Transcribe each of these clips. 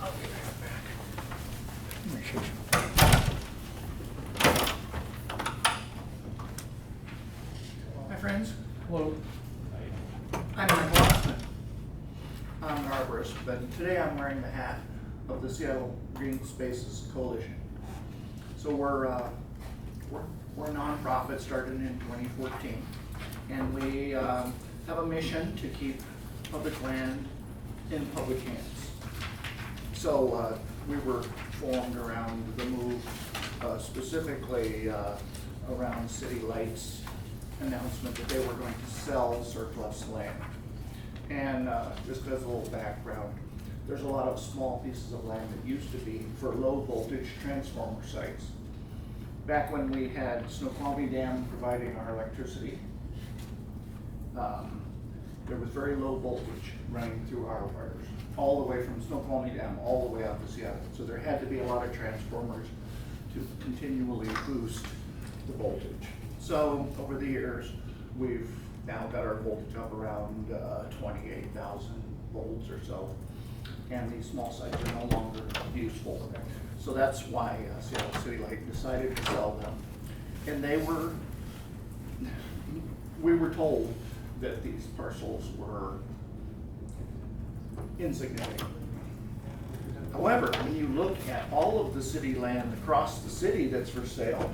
I'll give that back. Let me show you. Hi friends. Hello. I'm Michael Oxman. I'm an arborist, but today I'm wearing the hat of the Seattle Green Spaces Coalition. So we're a nonprofit started in 2014, and we have a mission to keep public land in public hands. So we were formed around the move, specifically around City Light's announcement that they were going to sell surplus land. And just as a little background, there's a lot of small pieces of land that used to be for low voltage transformer sites. Back when we had Snoqualmie Dam providing our electricity, there was very low voltage running through our wires, all the way from Snoqualmie Dam all the way out to Seattle. So there had to be a lot of transformers to continually boost the voltage. So over the years, we've now got our voltage up around 28,000 volts or so, and these small sites are no longer useful. So that's why Seattle City Light decided to sell them. And we were told that these parcels were insignificant. However, when you look at all of the city land across the city that's for sale,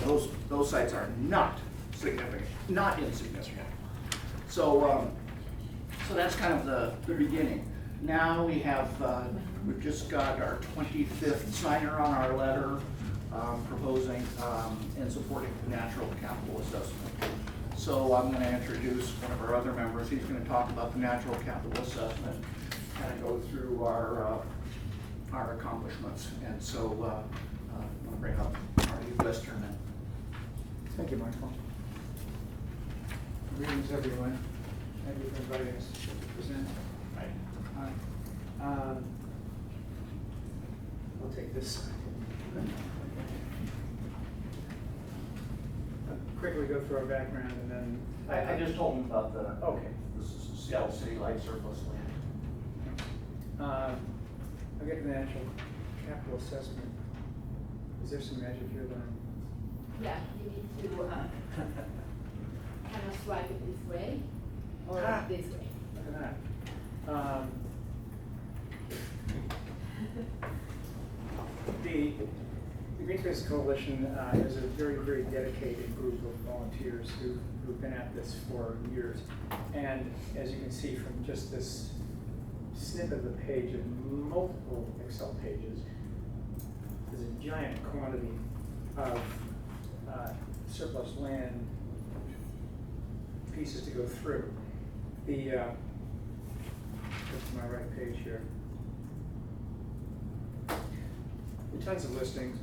those sites are not significant, not insignificant. So, so that's kind of the beginning. Now we have, we've just got our 25th signer on our letter proposing and supporting the natural capital assessment. So I'm going to introduce one of our other members. He's going to talk about the natural capital assessment, kind of go through our accomplishments. And so I'll bring up Marty Westerman. Thank you, Michael. Greetings, everyone. Thank you for inviting us to present. I'll take this side. I'll quickly go through our background and then... I just told him about the Okay. Seattle City Light surplus land. I'll get to the natural capital assessment. Is there some magic here that I'm... Yeah, you need to kind of swipe it this way or this way. Look at that. The Green Spaces Coalition is a very, very dedicated group of volunteers who've been at this for years. And as you can see from just this snippet of the page and multiple Excel pages, there's a giant quantity of surplus land pieces to go through. This is my right page here. There are tons of listings,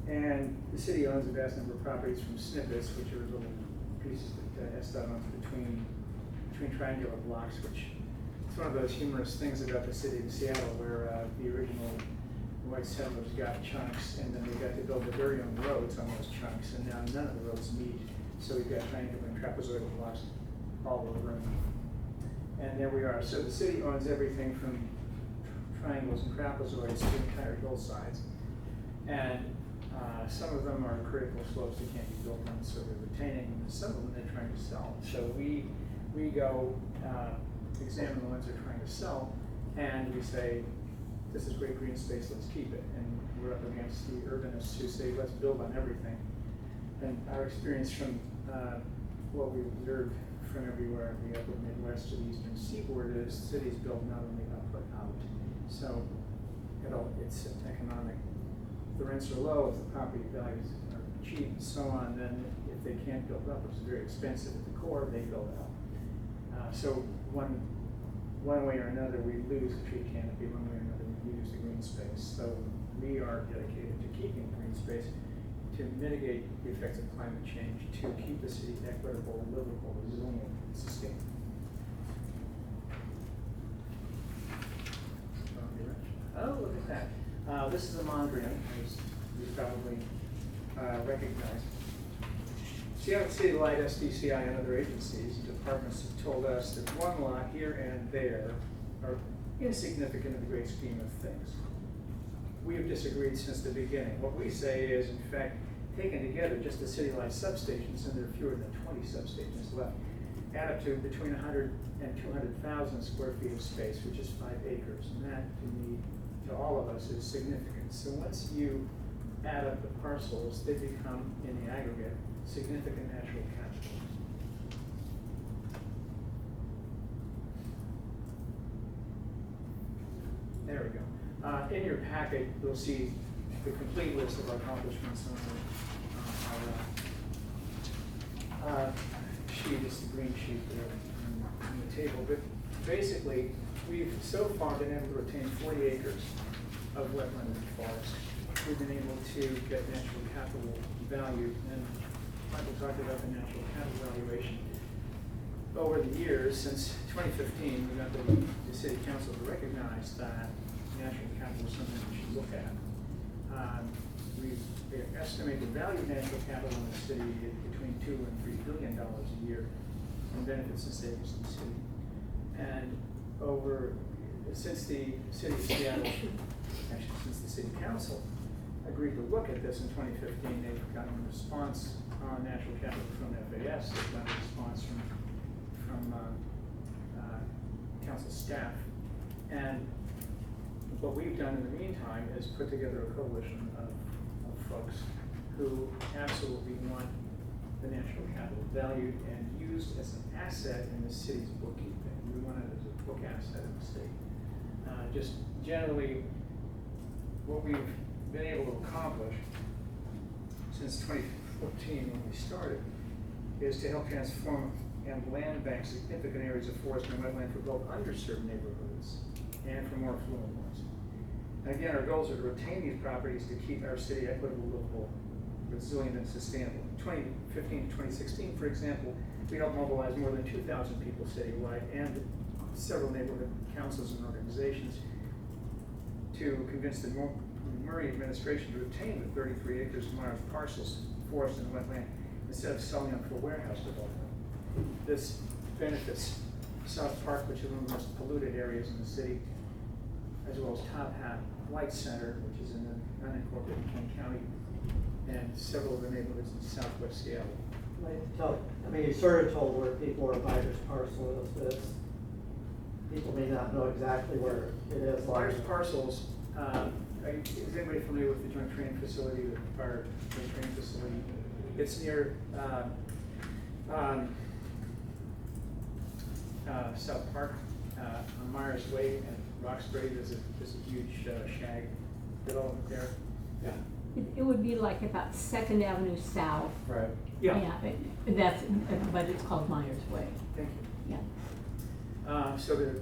and the city owns a vast number of properties from snippets, which are little pieces that Estad owns between triangular blocks, which it's one of those humorous things about the city of Seattle, where the original white settlers got chunks, and then they got to build their very own roads on those chunks, and now none of the roads meet. So we've got triangular and trapezoidal blocks all over the room. And there we are. So the city owns everything from triangles and trapezoids to entire hillsides. And some of them are critical slopes that can't be built on, so they're retaining them. Some of them they're trying to sell. So we go examine the ones they're trying to sell, and we say, this is great green space, let's keep it. And we're up against the urbanists who say, let's build on everything. And our experience from what we observed from everywhere, the upper Midwest to the eastern seaboard, is cities build not only up but out. So it's economic. If the rents are low, if the property values are cheap, and so on, then if they can't build up, which is very expensive at the core, they build out. So one way or another, we lose the tree canopy. One way or another, we lose the green space. So we are dedicated to keeping green space, to mitigate the effects of climate change, to keep the city equitable, livable, resilient, and sustainable. Oh, look at that. This is a Mondrian, as you probably recognize. Seattle City Light, SDCI, and other agencies and departments have told us that one lot here and there are insignificant in the great scheme of things. We have disagreed since the beginning. What we say is, in fact, taken together, just the citywide substations, and there are fewer than 20 substations left, add up to between 100 and 200,000 square feet of space, which is 5 acres. And that, to me, to all of us, is significant. So once you add up the parcels, they become, in the aggregate, significant natural capital. There we go. In your packet, you'll see the complete list of our accomplishments on the sheet. Is the green sheet there on the table. But basically, we've so far been able to retain 40 acres of wetland and forest. We've been able to get natural capital value, and Michael talked about the natural capital valuation. Over the years, since 2015, we got the city council to recognize that natural capital is something we should look at. We estimate the value of natural capital in the city is between $2 and $3 billion a year in benefits and savings to the city. And since the city of Seattle, actually since the city council agreed to look at this in 2015, they've gotten a response on natural capital from FAS. They've gotten a response from council staff. And what we've done in the meantime is put together a coalition of folks who absolutely want the natural capital valued and used as an asset in the city's bookkeeping. We want it as a book asset in the state. Just generally, what we've been able to accomplish since 2014 when we started is to help transform and land bank significant areas of forest and wetland for both underserved neighborhoods and for more affluent ones. And again, our goals are to retain these properties to keep our city equitable, livable, resilient, and sustainable. In 2015 to 2016, for example, we helped mobilize more than 2,000 people citywide and several neighborhood councils and organizations to convince the Murray administration to retain the 33 acres of Myers parcels, forest and wetland, instead of selling them for warehouse development. This benefits South Park, which is one of the most polluted areas in the city, as well as Top Hat Light Center, which is in the unincorporated King County, and several of the neighborhoods in southwest Seattle. You sort of told where people are Myers parcel is, but people may not know exactly where it is. Myers parcels, is anybody familiar with the joint training facility, the fire joint training facility? It's near South Park, on Myers Way and Roxbury. There's a huge shag development there. Yeah. It would be like about 2nd Avenue South. Right. Yeah. But it's called Myers Way. Thank you. Yeah. So they're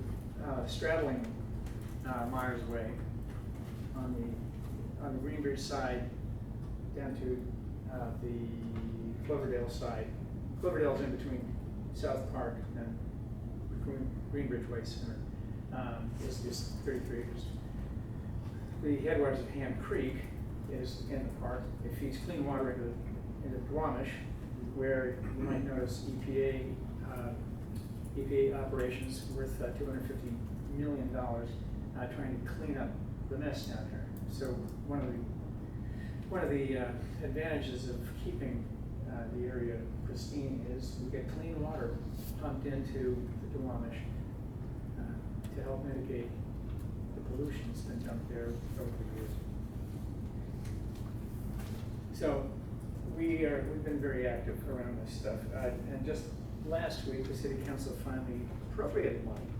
straddling Myers Way on the Greenbridge side down to the Cloverdale side. Cloverdale's in between South Park and Greenbridge Way Center. It's just 33 acres. The headwaters of Ham Creek is in the park. It feeds clean water into Duwamish, where you might notice EPA operations worth $250 million trying to clean up the mess down here. So one of the advantages of keeping the area pristine is we get clean water pumped into the Duwamish to help mitigate the pollution that's been dumped there over the years. So we've been very active around this stuff. And just last week, the city council finally appropriated money,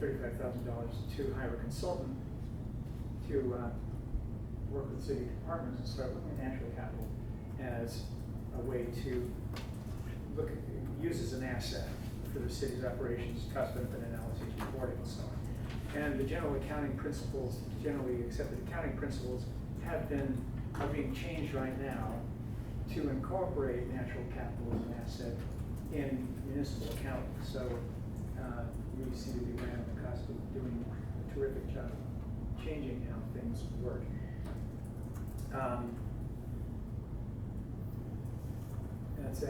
$35,000, to hire a consultant to work with city departments and start looking at natural capital as a way to use as an asset for the city's operations, cost benefit analysis, reporting, and so on. And the generally accepted accounting principles are being changed right now to incorporate natural capital as an asset in municipal accounting. So we seem to be right on the cusp of doing a terrific job changing how things work. Let's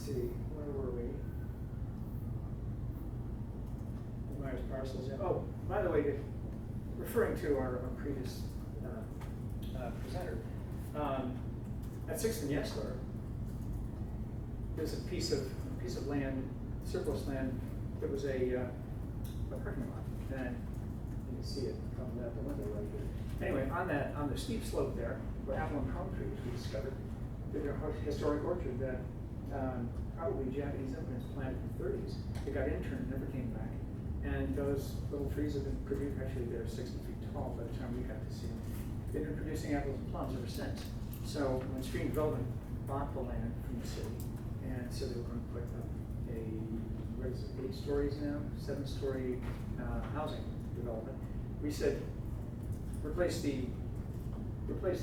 see, where were we? Myers parcels. Oh, by the way, referring to our previous presenter, at 6th and Yesler, there's a piece of land, surplus land, that was a parking lot, and you can see it coming out the window right here. Anyway, on the steep slope there, where apple and palm trees we discovered, there's a historic orchard that probably Japanese immigrants planted in the 30s. They got interned, never came back. And those little trees have been producing, actually they're 60 feet tall by the time we got to see them. They've been producing apples and plums ever since. So when Stream Development bought the land from the city, and so they were going to put up what is it, 8 stories now, 7-story housing development, we said, replace the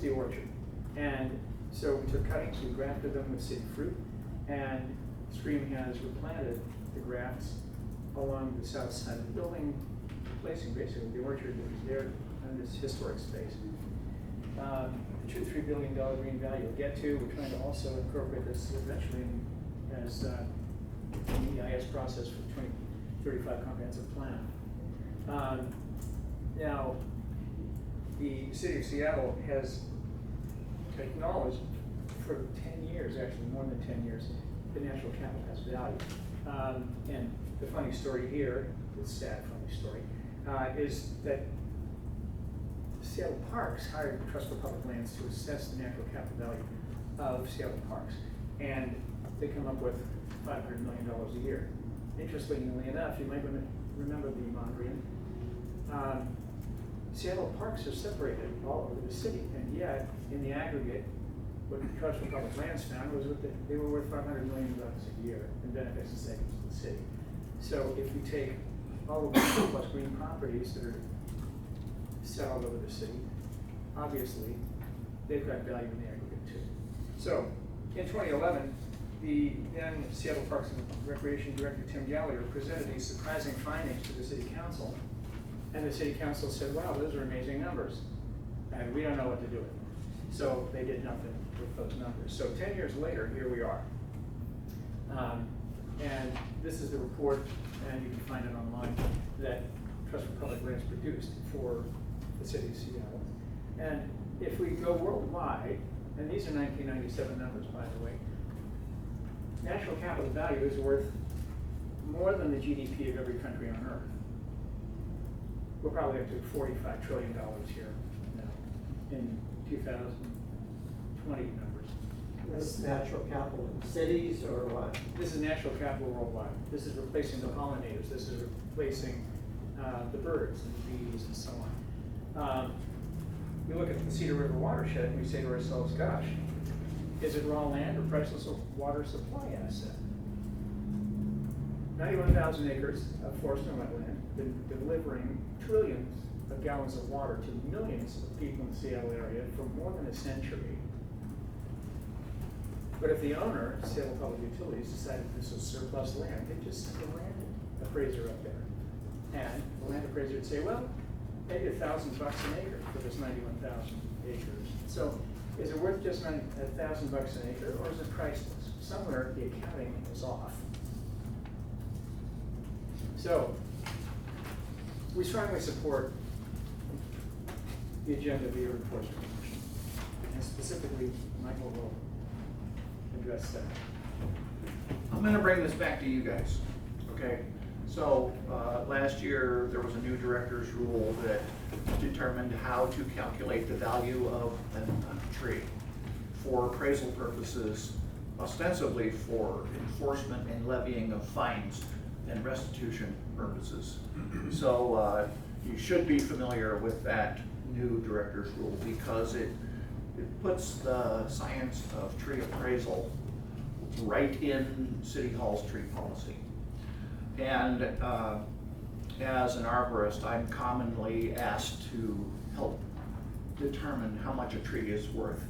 orchard. And so we took cuttings, we grafted them with city fruit, and Stream has replanted the grafts along the south side of the building, replacing basically the orchard that was there in this historic space. The $2 to $3 billion green value we'll get to. We're trying to also incorporate this eventually as the EIS process for 2035 comprehensive plan. Now, the city of Seattle has acknowledged for 10 years, actually more than 10 years, the natural capital has value. And the funny story here, the sad funny story, is that Seattle Parks hired the Trust for Public Lands to assess the natural capital value of Seattle Parks. And they come up with $500 million a year. Interestingly enough, you might remember the Mondrian. Seattle Parks are separated all over the city, and yet, in the aggregate, what the Trust for Public Lands found was that they were worth $500 million a year in benefits and savings to the city. So if you take all of the surplus green properties that are set all over the city, obviously, they've got value in the aggregate too. So, in 2011, the then Seattle Parks and Recreation Director Tim Gallagher presented these surprising findings to the City Council, and the City Council said, wow, those are amazing numbers, and we don't know what to do with them. So they did nothing with those numbers. So 10 years later, here we are. And this is the report, and you can find it online, that Trust for Public Lands produced for the city of Seattle. And if we go worldwide, and these are 1997 numbers, by the way, natural capital value is worth more than the GDP of every country on earth. We're probably up to $45 trillion here now in 2020 numbers. This is natural capital in cities or what? This is natural capital worldwide. This is replacing the pollinators. This is replacing the birds and the bees and so on. We look at the Cedar River watershed and we say to ourselves, gosh, is it raw land or priceless water supply asset? 91,000 acres of forest and wetland, been delivering trillions of gallons of water to millions of people in the Seattle area for more than a century. But if the owner, Seattle Public Utilities, decided this was surplus land, they'd just send a land appraiser up there. And the land appraiser would say, well, maybe $1,000 an acre for this 91,000 acres. So is it worth just $1,000 an acre, or is it priceless? Somewhere the accounting is off. So we strongly support the agenda of the Urban Forestry Commission, and specifically Michael will address that. I'm gonna bring this back to you guys, okay? So, last year, there was a new director's rule that determined how to calculate the value of a tree for appraisal purposes, ostensibly for enforcement and levying of fines and restitution purposes. So, you should be familiar with that new director's rule because it puts the science of tree appraisal right in City Hall's tree policy. And as an arborist, I'm commonly asked to help determine how much a tree is worth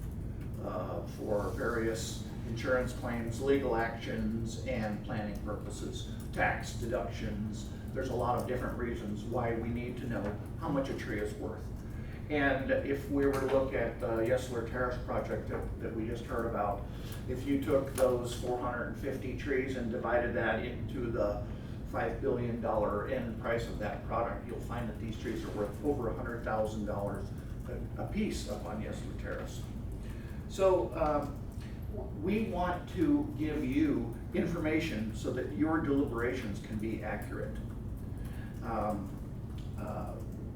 for various insurance claims, legal actions, and planning purposes, tax deductions. There's a lot of different reasons why we need to know how much a tree is worth. And if we were to look at the Yesler Terrace project that we just heard about, if you took those 450 trees and divided that into the $5 billion end price of that product, you'll find that these trees are worth over $100,000 a piece up on Yesler Terrace. So we want to give you information so that your deliberations can be accurate.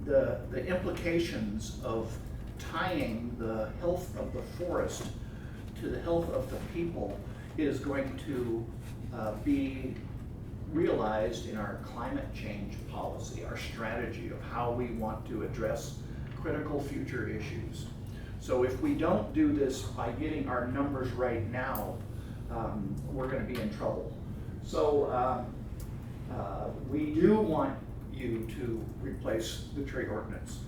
The implications of tying the health of the forest to the health of the people is going to be realized in our climate change policy, our strategy of how we want to address critical future issues. So if we don't do this by getting our numbers right now, we're going to be in trouble. So we do want you to replace the tree ordinance.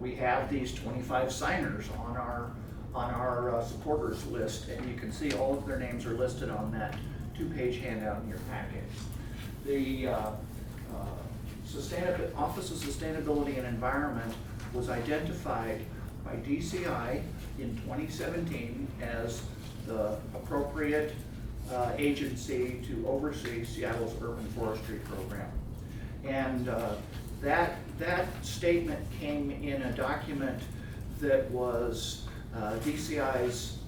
We have these 25 signers on our supporters list, and you can see all of their names are listed on that 2-page handout in your packet. The Office of Sustainability and Environment was identified by DCI in 2017 as the appropriate agency to oversee Seattle's urban forestry program. And that statement came in a document that was DCI's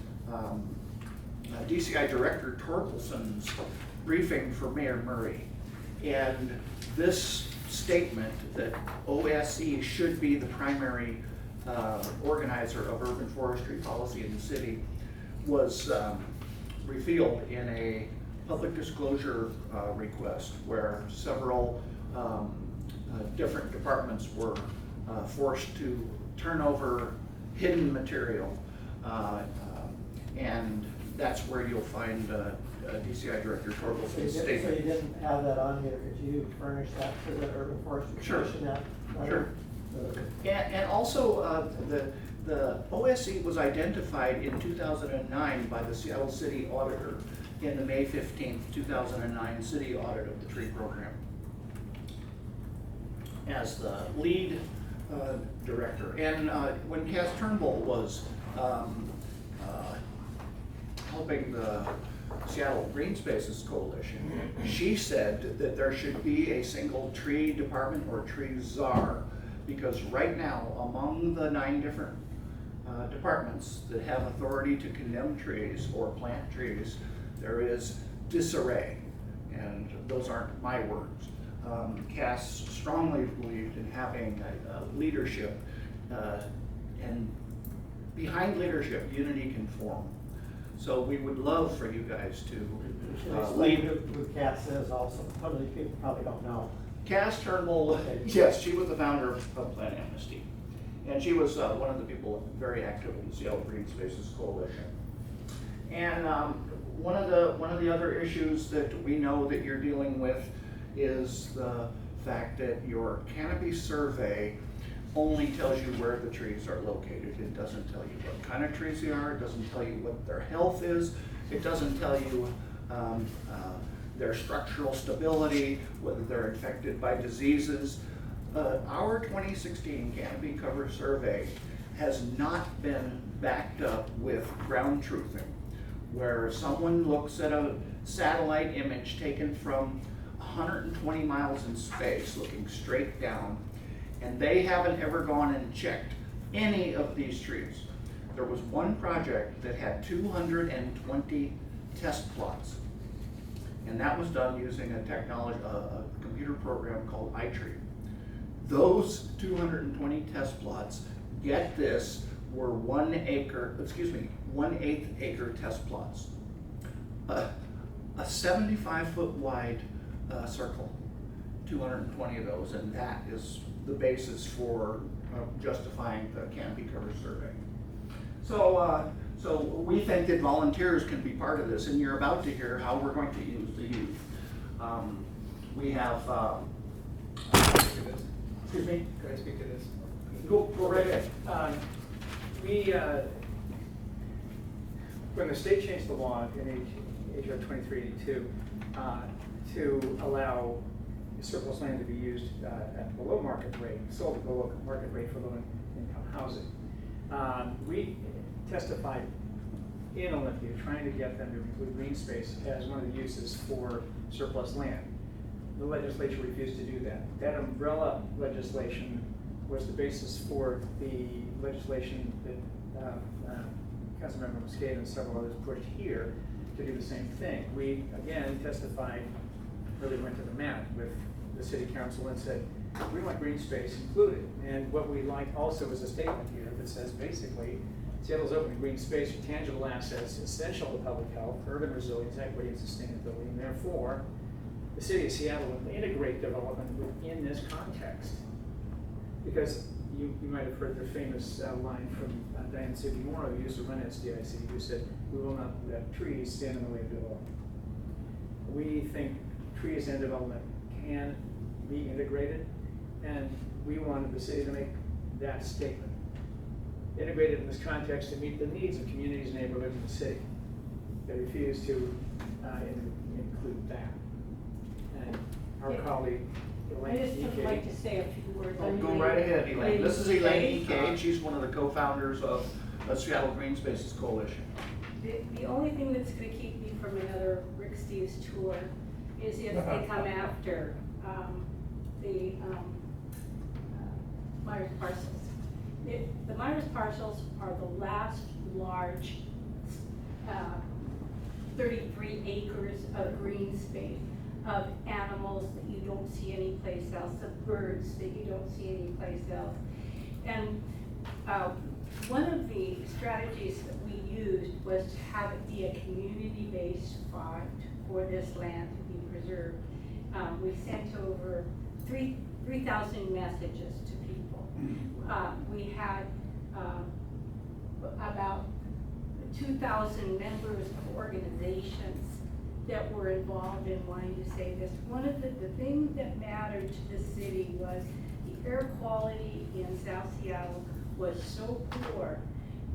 DCI Director Torkelson's briefing for Mayor Murray. And this statement that OSE should be the primary organizer of urban forestry policy in the city was revealed in a public disclosure request where several different departments were forced to turn over hidden material, and that's where you'll find DCI Director Torkelson's statement. So you didn't have that on here, could you furnish that to the Urban Forestry Commission? Sure. And also the OSE was identified in 2009 by the Seattle City Auditor in the May 15th, 2009 city audit of the tree program as the lead director. And when Cass Turnbull was helping the Seattle Green Spaces Coalition, she said that there should be a single tree department or tree czar, because right now, among the 9 different departments that have authority to condemn trees or plant trees, there is disarray, and those aren't my words. Cass strongly believed in having leadership, and behind leadership, unity can form. So we would love for you guys to lead. Who Cass is also, some of these people probably don't know. Cass Turnbull, yes, she was the founder of Plant Amnesty. And she was one of the people very active in the Seattle Green Spaces Coalition. And one of the other issues that we know that you're dealing with is the fact that your canopy survey only tells you where the trees are located. It doesn't tell you what kind of trees they are. It doesn't tell you what their health is. It doesn't tell you their structural stability, whether they're infected by diseases. Our 2016 canopy cover survey has not been backed up with ground truthing, where someone looks at a satellite image taken from 120 miles in space, looking straight down, and they haven't ever gone and checked any of these trees. There was one project that had 220 test plots, and that was done using a technology, a computer program called iTree. Those 220 test plots, get this, were 1/8 acre test plots. A 75-foot wide circle, 220 of those, and that is the basis for justifying the canopy cover survey. So we think that volunteers can be part of this, and you're about to hear how we're going to use the youth. We have, excuse me? Could I speak to this? Go right ahead. When the state changed the law in HR 2382 to allow surplus land to be used at below market rate, sold at below market rate for low-income housing, we testified in Olympia trying to get them to include green space as one of the uses for surplus land. the legislature refused to do that. That umbrella legislation was the basis for the legislation that Councilmember Mosqueda and several others pushed here to do the same thing. We, again, testified, really went to the mat with the city council and said, we want green space included. And what we like also is a statement here that says basically, Seattle's open to green space for tangible assets essential to public health, urban resilience, equity, and sustainability, and therefore, the city of Seattle will integrate development within this context. Because you might have heard the famous line from Diane Sigmora, who used to run SDIC, who said, we will not let trees stand in the way of development. We think trees and development can be integrated, and we wanted the city to make that statement. Integrated in this context to meet the needs of communities, neighborhoods, and the city. They refused to include that. And our colleague, I Elaine just would like to say a few words. Oh, on go Elaine- right ahead, Elaine. This is Elaine Elaine. Ike. She's one of the co-founders of the Seattle Green Spaces Coalition. The only thing that's gonna keep me from another Rick Steves tour is if they come after, the Myers parcels. The Myers parcels are the last large, 33 acres of green space, of animals that you don't see anyplace else, of birds that you don't see anyplace else. And one of the strategies that we used was to have it be a community-based fund for this land to be preserved. We sent over 3,000 messages to people. We had about 2,000 members of organizations that were involved in wanting to say this. One of the things that mattered to the city was the air quality in South Seattle was so poor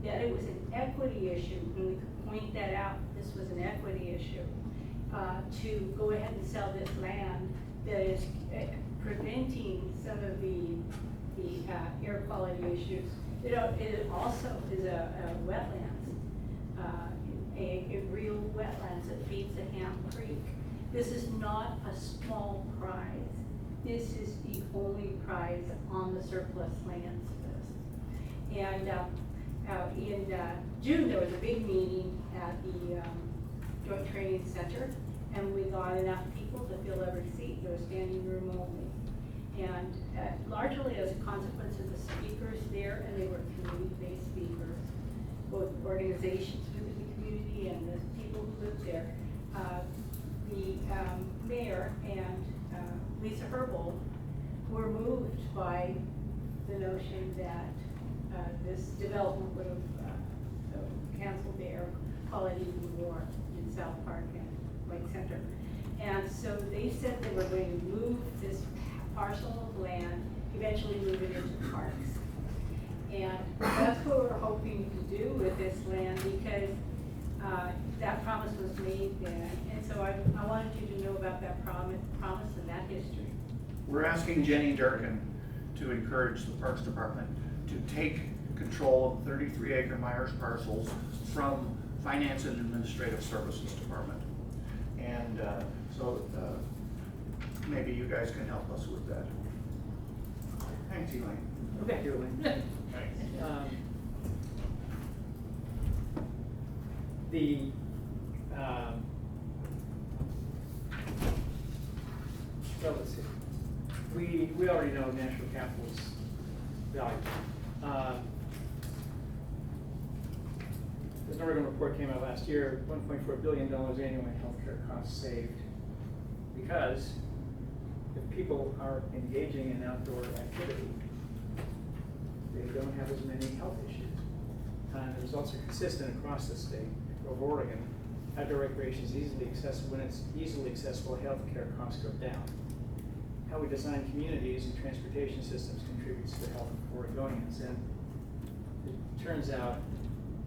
that it was an equity issue, and we could point that out, this was an equity issue, to go ahead and sell this land that is preventing some of the air quality issues. It also is a wetlands, a real wetlands that feeds the Ham Creek. This is not a small prize. This is the only prize on the surplus lands list. And in June, there was a big meeting at the Joint Training Center, and we got enough people to fill every seat. There was standing room only. And largely as a consequence of the speakers there, and they were community-based speakers, both organizations within the community and the people who lived there, the mayor and Lisa Herbold were moved by the notion that this development would have canceled the air quality even more in South Park and Lake Center. And so they said they were going to move this parcel of land, eventually move it into parks. And that's what we're hoping to do with this land, because that promise was made then. And so I wanted you to know about that promise and that history. We're asking Jenny Durkin to encourage the Parks Department to take control of 33-acre Myers parcels from Finance and Administrative Services Department. And so maybe you guys can help us with that. Thanks, Elaine. Okay, here, Elaine. So let's see. We already know natural capital's value. This Oregon report came out last year, $1.4 billion annually in healthcare costs saved, because if people are engaging in outdoor activity, they don't have as many health issues. The results are consistent across the state of Oregon. Outdoor recreation is easily accessible. When it's easily accessible, healthcare costs go down. How we design communities and transportation systems contributes to the health of Oregonians, and it turns out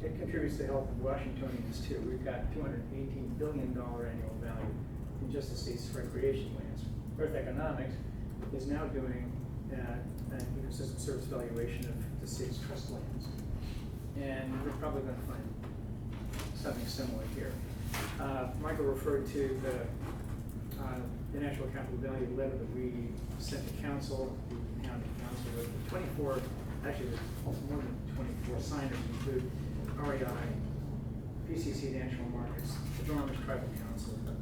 it contributes to the health of Washingtonians too. We've got $218 billion annual value in just the state's recreation lands. Earth Economics is now doing an ecosystem service valuation of the state's trust lands, and we're probably going to find something similar here. Michael referred to the the natural capital value letter that we sent to council, the county council, with 24, actually there's more than 24 signers, include REI, PCC National Markets, the Dormers Tribal Council, the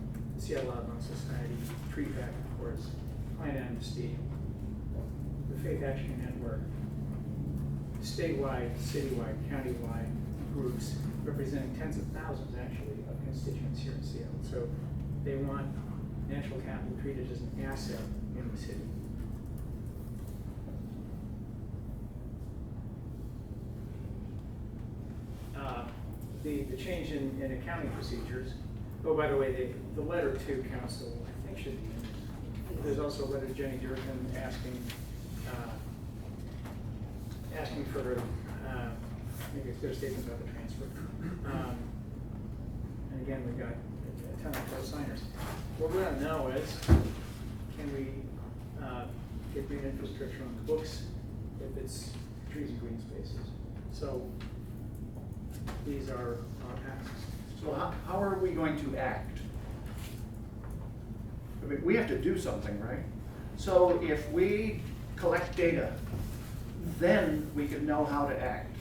Seattle Audubon Society, Tree Pack, of course, Plant Amnesty, the Faith Action Network, statewide, citywide, countywide groups representing tens of thousands, actually, of constituents here in Seattle. So they want natural capital treated as an asset in the city. The change in accounting procedures. Oh, by the way, the letter to council, I think, should be in there. There's also a letter to Jenny Durkin asking for maybe a clear statement about the transfer. And again, we've got a ton of co-signers. What we want to know is, can we get green infrastructure on the books if it's trees and green spaces? So these are our asks. So how are we going to act? I mean, we have to do something, right? So if we collect data, then we can know how to act.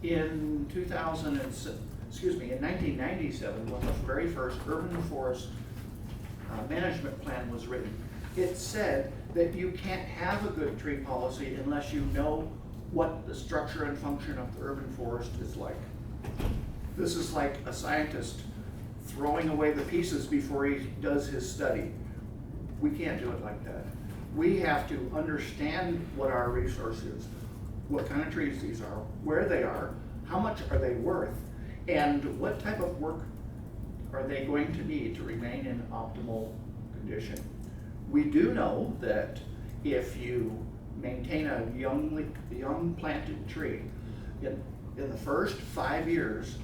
In 1997, when the very first urban forest management plan was written, it said that you can't have a good tree policy unless you know what the structure and function of the urban forest is like. This is like a scientist throwing away the pieces before he does his study. We can't do it like that. We have to understand what our resource is, what kind of trees these are, where they are, how much are they worth, and what type of work are they going to need to remain in optimal condition. We do know that if you maintain a young planted tree, in the first 5 years,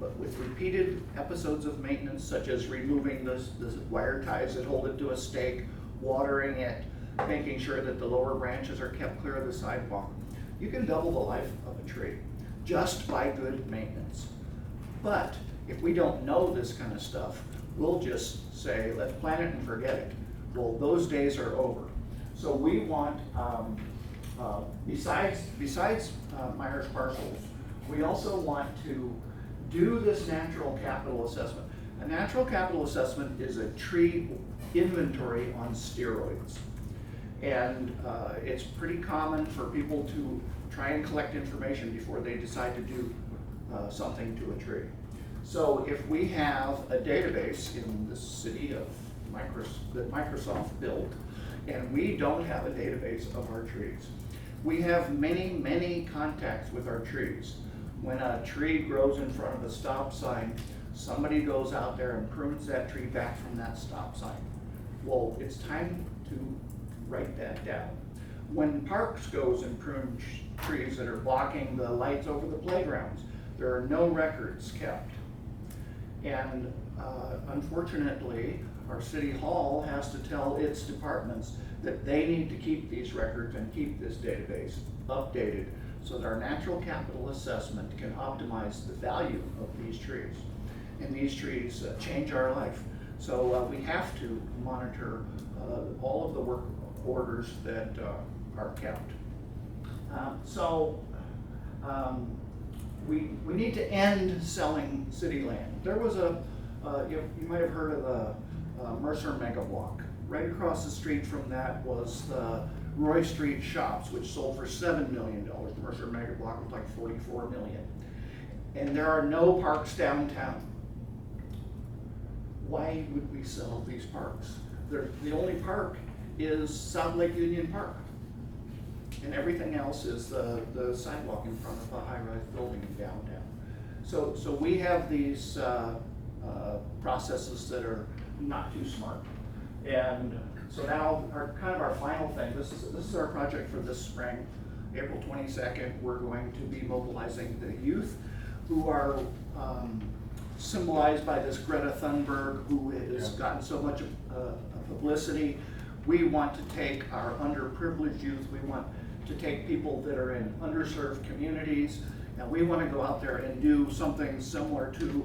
but with repeated episodes of maintenance, such as removing the wire ties that hold it to a stake, watering it, making sure that the lower branches are kept clear of the sidewalk, you can double the life of a tree just by good maintenance. But if we don't know this kind of stuff, we'll just say, let's plant it and forget it. Well, those days are over. So we want, besides Myers parcels, we also want to do this natural capital assessment. A natural capital assessment is a tree inventory on steroids. And it's pretty common for people to try and collect information before they decide to do something to a tree. So if we have a database in the city of that Microsoft built, and we don't have a database of our trees, we have many contacts with our trees. When a tree grows in front of a stop sign, somebody goes out there and prunes that tree back from that stop sign. Well, it's time to write that down. When Parks goes and prunes trees that are blocking the lights over the playgrounds, there are no records kept. And unfortunately, our city hall has to tell its departments that they need to keep these records and keep this database updated so that our natural capital assessment can optimize the value of these trees. And these trees change our life. So we have to monitor all of the work orders that are kept. We need to end selling city land. There was you might have heard of the Mercer Mega Block. Right across the street from that was the Roy Street Shops, which sold for $7 million. The Mercer Mega Block was like $44 million. And there are no parks downtown. Why would we sell these parks? The only park is South Lake Union Park. And everything else is the sidewalk in front of a high-rise building downtown. So we have these processes that are not too smart. And so now our final thing, this is our project for this spring, April 22nd, we're going to be mobilizing the youth who are symbolized by this Greta Thunberg, who has gotten so much publicity. We want to take our underprivileged youth, we want to take people that are in underserved communities, and we want to go out there and do something similar to